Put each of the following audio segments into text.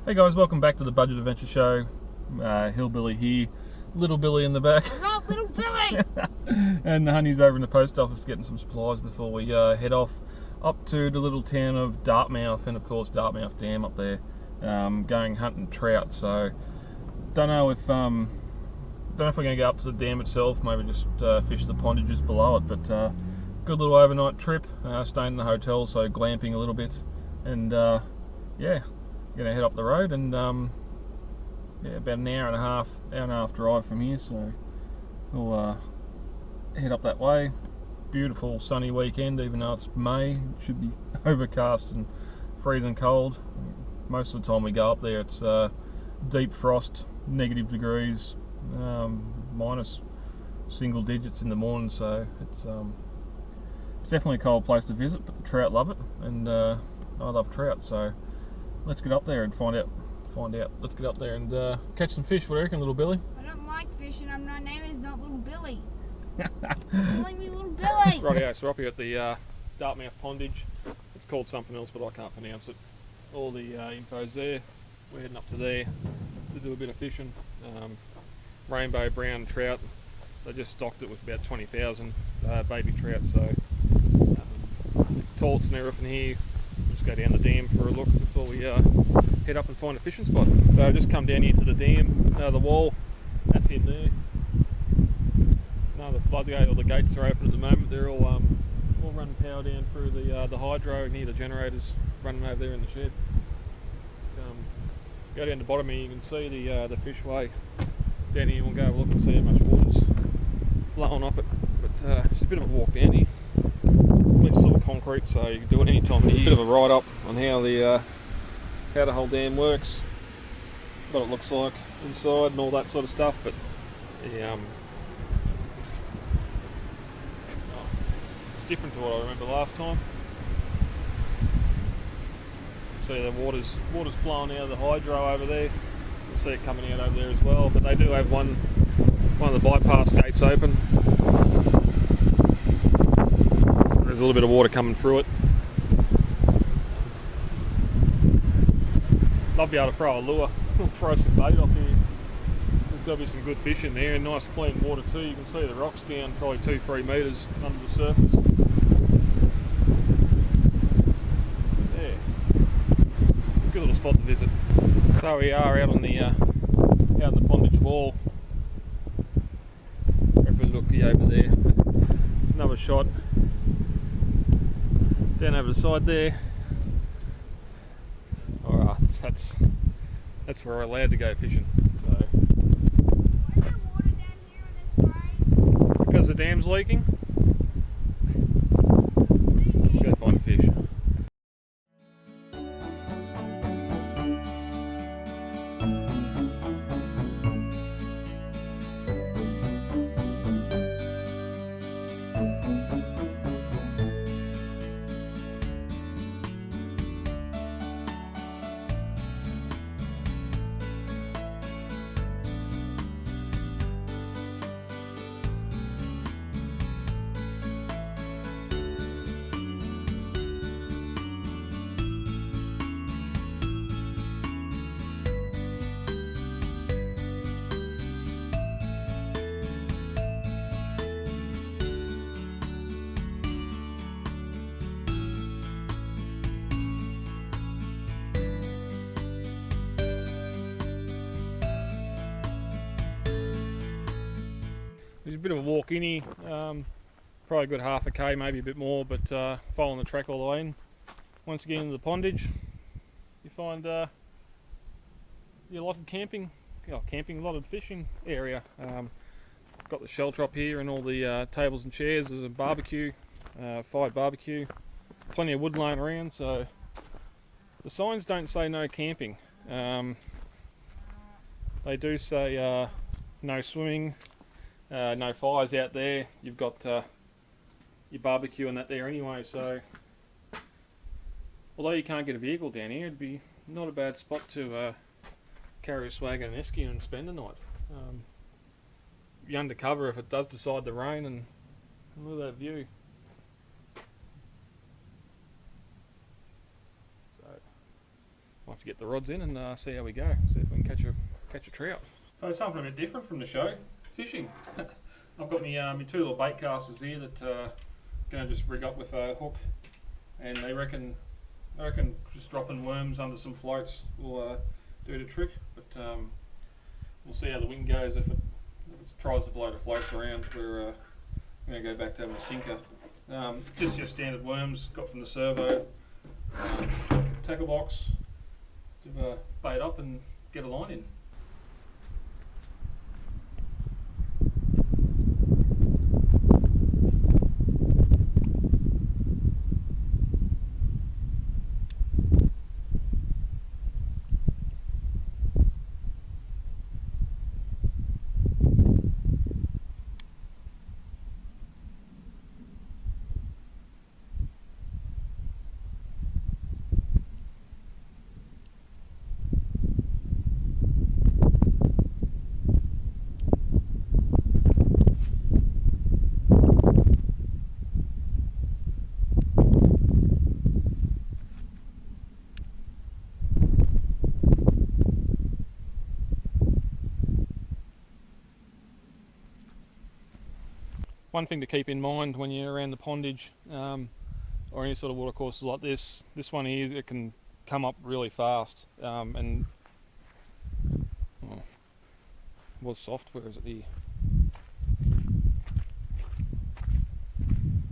Hey guys, welcome back to the Budget Adventure Show. Hillbilly here, Little Billy in the back. Not Little Billy! And the honey's over in the post office getting some supplies before we head off up to the little town of Dartmouth, and of course Dartmouth Dam up there, going hunting trout. So don't know if we're going to go up to the dam itself, maybe just fish the pondages below it, but good little overnight trip, staying in the hotel, so glamping a little bit, and yeah, gonna head up the road, and yeah, about an hour and a half drive from here, so we'll head up that way. Beautiful sunny weekend, even though it's May. It should be overcast and freezing cold. Most of the time we go up there, it's deep frost, negative degrees, minus single digits in the morning, so it's definitely a cold place to visit, but the trout love it, and I love trout, so let's get up there and find out. Let's get up there and catch some fish. What do you reckon, Little Billy? I don't like fishing, and my name is not Little Billy. Calling me Little Billy! Rightio, so we're up here at the Dartmouth Pondage. It's called something else, but I can't pronounce it. All the info's there. We're heading up to there to do a bit of fishing. Rainbow brown trout. They just stocked it with about 20,000 baby trout, so torts and everything here. Just go down the dam for a look before we head up and find a fishing spot. So I've just come down here to the dam, the wall, that's in there. No, the floodgate or the gates are open at the moment. They're all running power down through the hydro, and here the generators running over there in the shed. Go down the bottom here, you can see the fishway down here. We'll go have a look and see how much water's flowing up it. But just a bit of a walk down here. It's sort of concrete, so you can do it any time of the year. Bit of a write up on how the whole dam works, what it looks like inside and all that sort of stuff. But the it's different to what I remember last time. See the water's flowing out of the hydro over there. You'll see it coming out over there as well. But they do have one of the bypass gates open. There's a little bit of water coming through it. Love to be able to throw a lure, throw some bait off here. There's got to be some good fish in there, and nice clean water too. You can see the rocks down probably 2-3 metres under the surface. Yeah, good little spot to visit. So we are out on the Pondage wall. If we look over there, there's another shot. Down over the side there. Alright, that's where we're allowed to go fishing. So Why is there water down here in this way? because the dam's leaking, let's go find a fish. There's a bit of a walk in here, probably a good half a k, maybe a bit more, but following the track all the way in. Once again in the Pondage, you find a lot of camping, a lot of fishing area. Got the shelter up here and all the tables and chairs. There's a barbecue, fired barbecue, plenty of wood laying around, so the signs don't say no camping. They do say no swimming. No fires out there. You've got your barbecue and that there anyway, so although you can't get a vehicle down here, it'd be not a bad spot to carry a swag and an esky and spend the night. Be undercover if it does decide to rain, and look at that view. So I'll have to get the rods in and see how we go. See if we can catch a trout. So something a bit different from the show, fishing. I've got my two little bait casters here that going to just rig up with a hook, and I reckon just dropping worms under some floats will do the trick. But we'll see how the wind goes. If it tries to blow the floats around, we're going to go back to having a sinker. Just your standard worms got from the servo. Tackle box, give a bait up and get a line in. One thing to keep in mind when you're around the Pondage or any sort of water courses like this one here, it can come up really fast and was soft. Where is it here?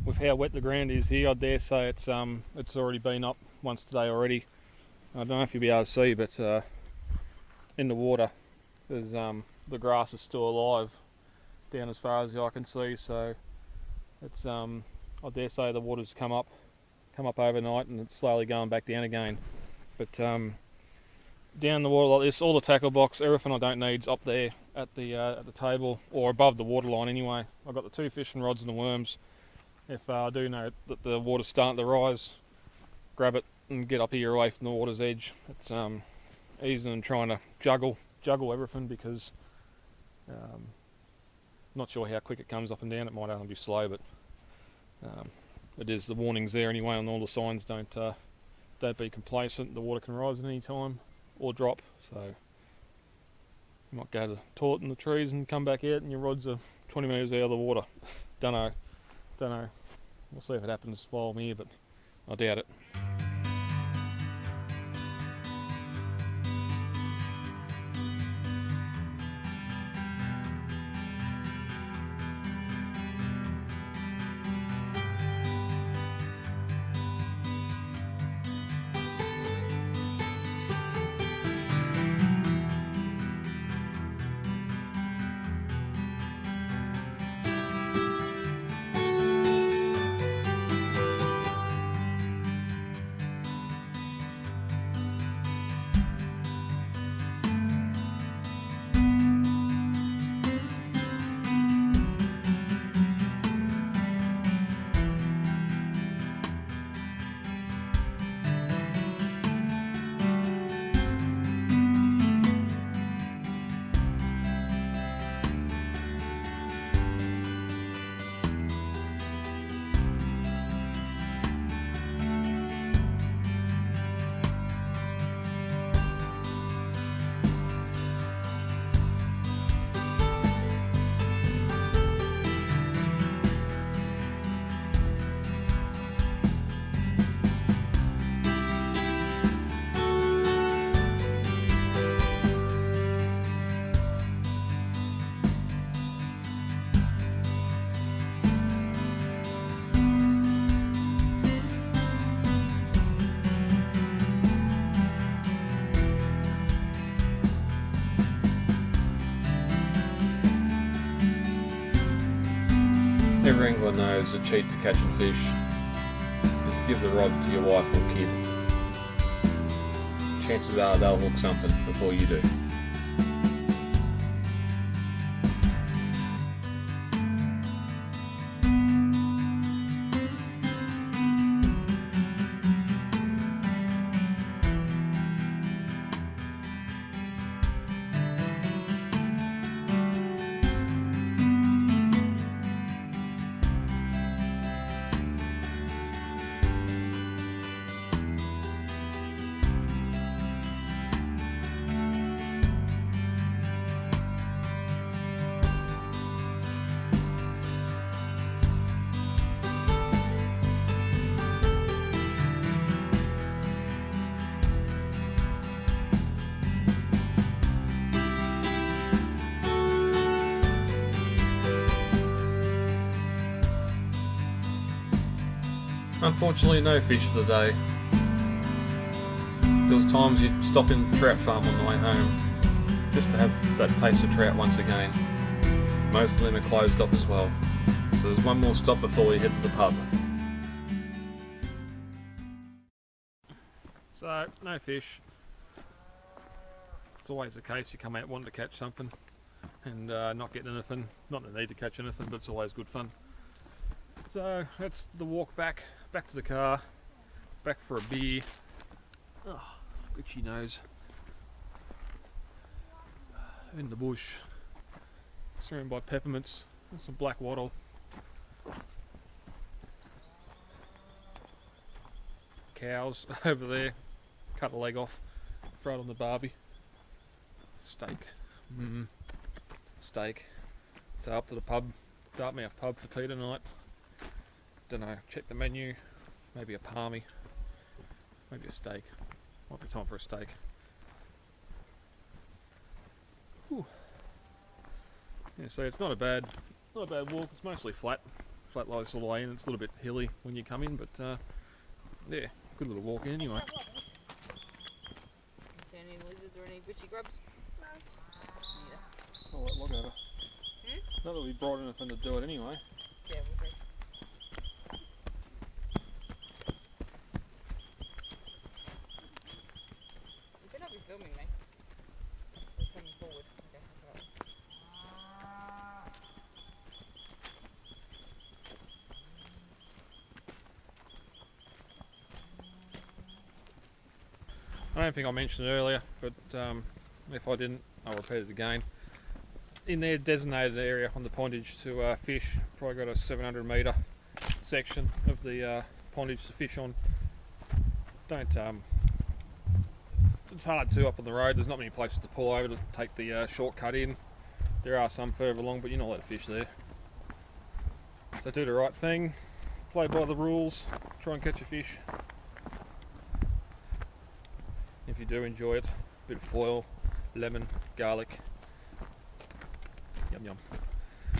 With how wet the ground is here, I dare say it's already been up once today already. I don't know if you'll be able to see, but in the water, there's the grass is still alive down as far as the eye can see. So it's I dare say the water's come up overnight and it's slowly going back down again. But down the water like this, all the tackle box, everything I don't need's up there at the table or above the water line anyway. I've got the two fishing rods and the worms. If I do know that the water's starting to rise, grab it and get up here away from the water's edge. It's easier than trying to juggle everything, because not sure how quick it comes up and down. It might only be slow, but it is. The warning's there anyway on all the signs. Don't be complacent. The water can rise at any time or drop. So you might go to the toilet in the trees and come back out and your rods are 20 metres out of the water. Don't know. We'll see if it happens while I'm here, but I doubt it. Every angler knows the cheat to catching fish is to give the rod to your wife or kid. Chances are they'll hook something before you do. Unfortunately, no fish for the day. There was times you'd stop in the trout farm on the way home just to have that taste of trout once again. Most of them are closed up as well. So there's one more stop before we head to the pub. So, no fish. It's always the case, you come out wanting to catch something and not getting anything. Not the need to catch anything, but it's always good fun. So that's the walk back to the car, back for a beer. Oh, itchy nose. In the bush, surrounded by peppermints and some black wattle. Cows over there, cut a leg off, throw it on the barbie. Steak. Steak. So up to the pub, Dartmouth pub for tea tonight. Don't know, check the menu, maybe a palmy, maybe a steak. Might be time for a steak. Whew. Yeah, so it's not a bad walk. It's mostly flat lies all the way in. It's a little bit hilly when you come in, but yeah, good little walk in anyway. See any lizards or any bitchy grubs? No. Neither. I'll let log over. Not that we brought anything to do it anyway. Yeah, we'll do. You better not be filming me. Or coming forward. Okay, that's alright. I don't think I mentioned it earlier, but if I didn't, I'll repeat it again. In their designated area on the Pondage to fish, probably got a 700 metre section of the Pondage to fish on. Don't. It's hard to up on the road. There's not many places to pull over to take the shortcut in. There are some further along, but you're not allowed to fish there. So do the right thing, play by the rules, try and catch a fish. If you do enjoy it, a bit of foil, lemon, garlic. Yum yum.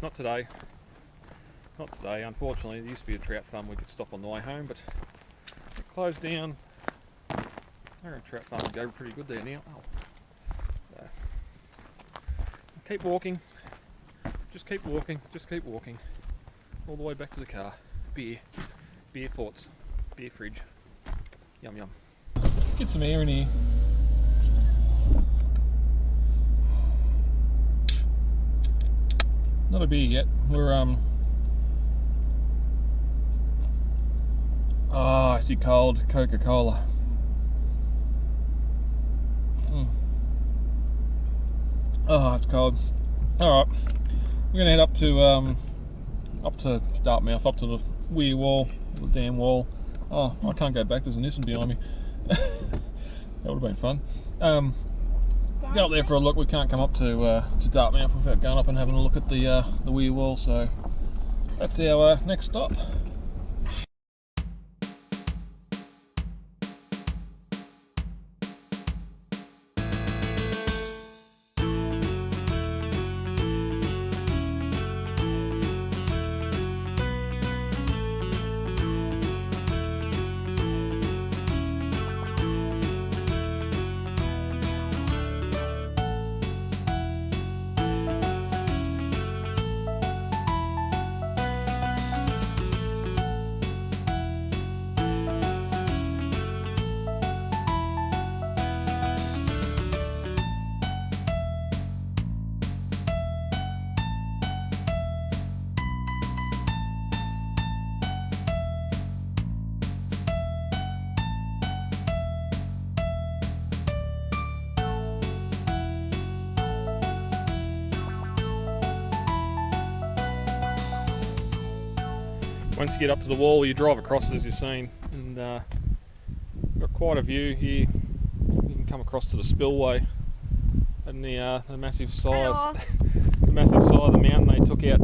Not today. Not today, unfortunately. There used to be a trout farm we could stop on the way home, but it closed down. I reckon trout farm would go pretty good there now. So keep walking. Just keep walking. Just keep walking. All the way back to the car. Beer. Beer forts. Beer fridge. Yum yum. Get some air in here. Not a beer yet. We're icy cold Coca-Cola. Oh, it's cold. All right, we're gonna head up to Dartmouth, up to the weir wall, the dam wall. Oh, I can't go back. There's an Nissan behind me. That would have been fun. Go up there for a look. We can't come up to Dartmouth without going up and having a look at the weir wall. So that's our next stop. Once you get up to the wall, you drive across it, as you've seen, and got quite a view here. You can come across to the spillway and the massive size, the massive size of the mountain they took out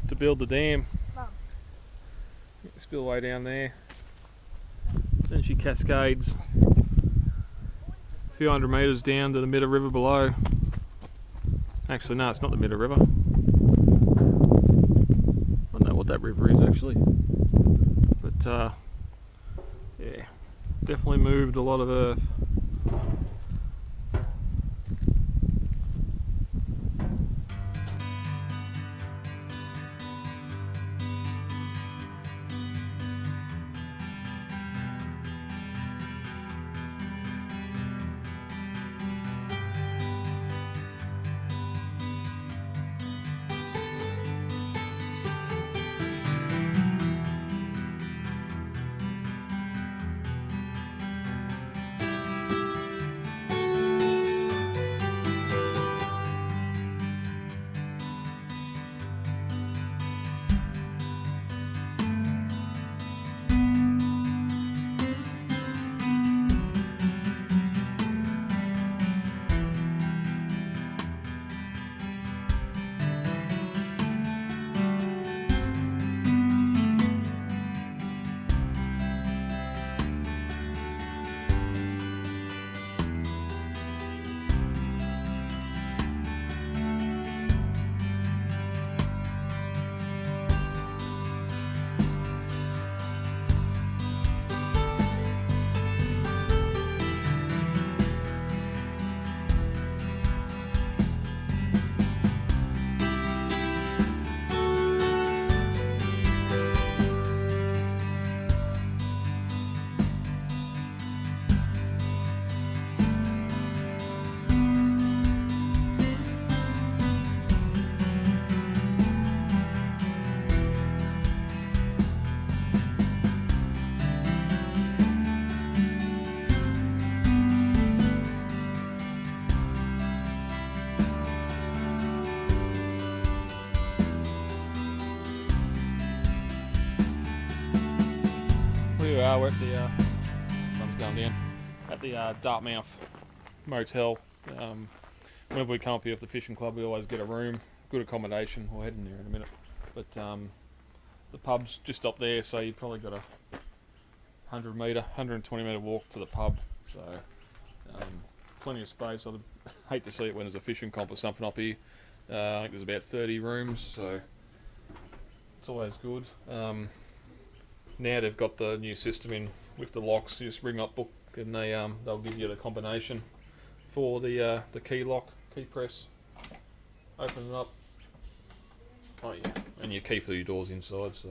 to build the dam. Spillway down there. Then she cascades a few hundred metres down to the Middle River below. Actually, no, it's not the Middle River. I don't know what that river is actually, but But yeah, definitely moved a lot of earth. We're at the sun's going down at the Dartmouth motel. Whenever we come up here with the fishing club, we always get a room, good accommodation. We'll head in there in a minute. But the pub's just up there, so you've probably got a 120 metre walk to the pub. So plenty of space. I'd hate to see it when there's a fishing comp or something up here. I think there's about 30 rooms, so it's always good. Now they've got the new system in with the locks. You just ring up book and they'll give you the combination for the key lock, key press. Open it up. Oh yeah, and your key for your doors inside. So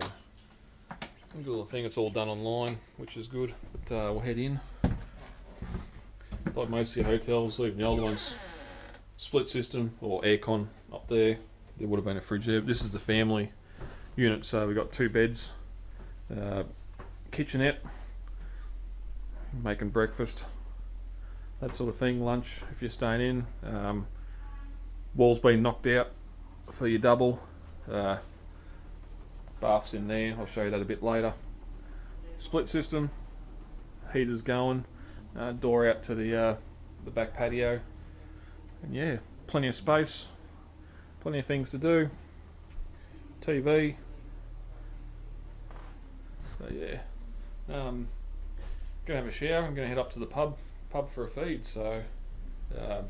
good little thing. It's all done online, which is good. But we'll head in. Like most of your hotels, even the other ones, split system or aircon up there. There would have been a fridge there. But this is the family unit, so we've got 2 beds. Kitchenette, making breakfast, that sort of thing, lunch if you're staying in. Wall's been knocked out for your double. Bath's in there, I'll show you that a bit later. Split system, heaters going, door out to the back patio, and yeah, plenty of space, plenty of things to do. TV. So yeah, gonna have a shower. I'm gonna head up to the pub for a feed. So don't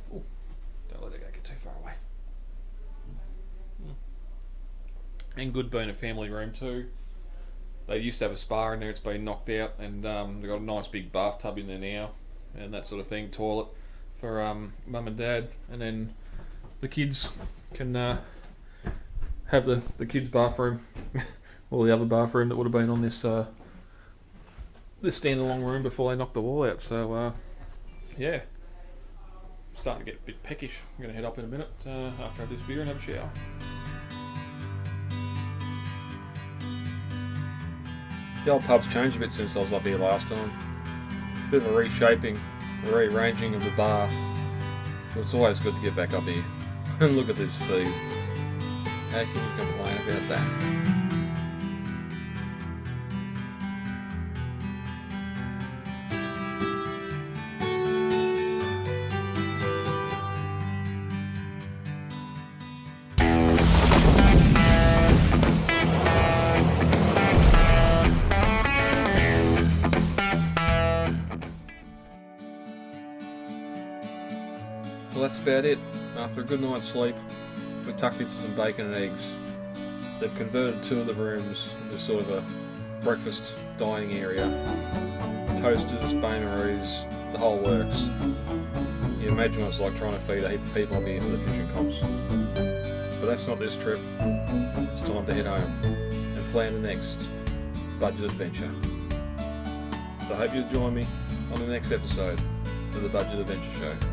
let it get too far away. And good being a family room too. They used to have a spa in there. It's been knocked out, and they've got a nice big bathtub in there now, and that sort of thing. Toilet for mum and dad, and then the kids can have the kids' bathroom. Or the other bathroom that would have been on this this standalone room before they knocked the wall out. So yeah, starting to get a bit peckish. I'm going to head up in a minute after I have this beer and have a shower. The old pub's changed a bit since I was up here last time. Bit of a reshaping, a rearranging of the bar. But it's always good to get back up here and look at this feed. How can you complain about that? Well, that's about it. After a good night's sleep, we tucked into some bacon and eggs. They've converted 2 of the rooms into sort of breakfast dining area, toasters, bain-maries, the whole works. You imagine what it's like trying to feed a heap of people up here for the fishing comps. But that's not this trip. It's time to head home and plan the next budget adventure. So I hope you'll join me on the next episode of the Budget Adventure Show.